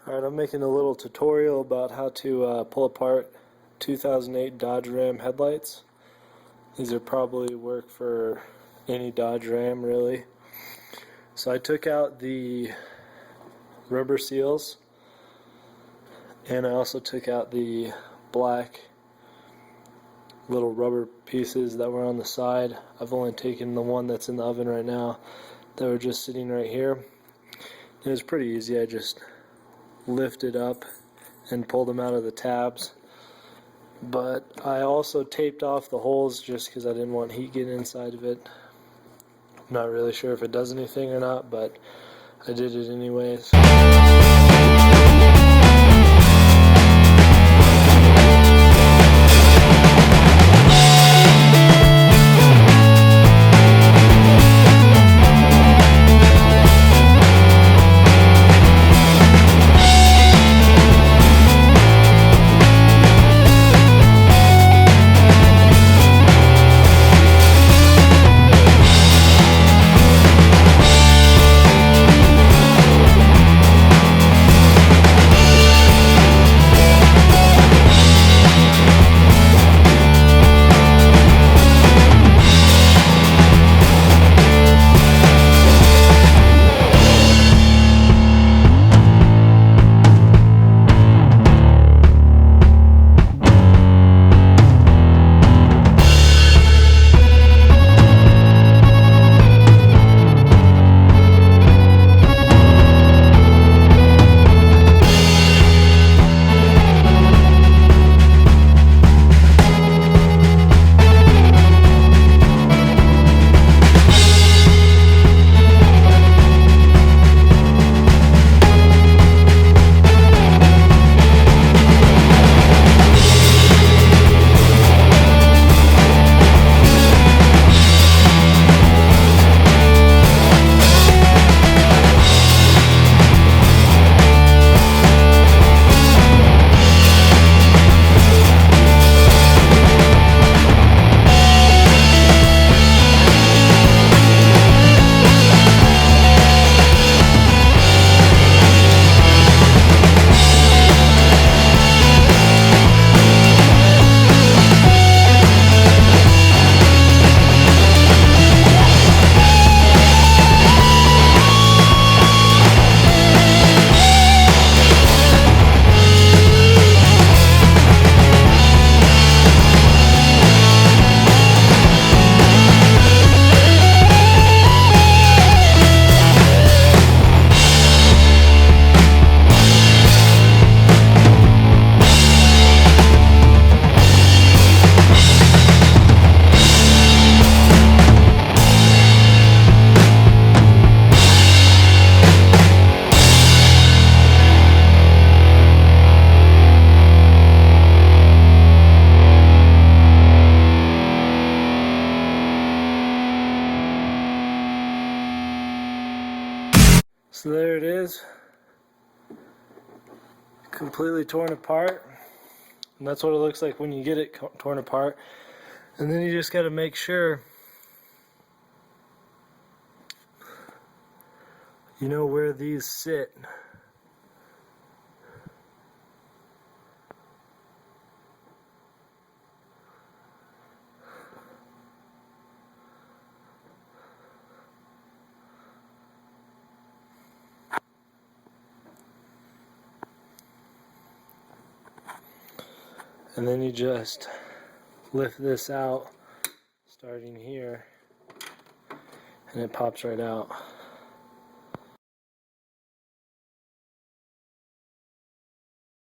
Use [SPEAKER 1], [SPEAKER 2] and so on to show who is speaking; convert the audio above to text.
[SPEAKER 1] Alright, I'm making a little tutorial about how to pull apart 2008 Dodge Ram headlights. These are probably work for any Dodge Ram really. So I took out the rubber seals and I also took out the black little rubber pieces that were on the side. I've only taken the one that's in the oven right now that were just sitting right here. It was pretty easy. I just lifted up and pulled them out of the tabs, but I also taped off the holes just because I didn't want heat getting inside of it. I'm not really sure if it does anything or not, but I did it anyways. So there it is, completely torn apart, and that's what it looks like when you get it torn apart. And then you just got to make sure you know where these sit. And then you just lift this out starting here and it pops right out.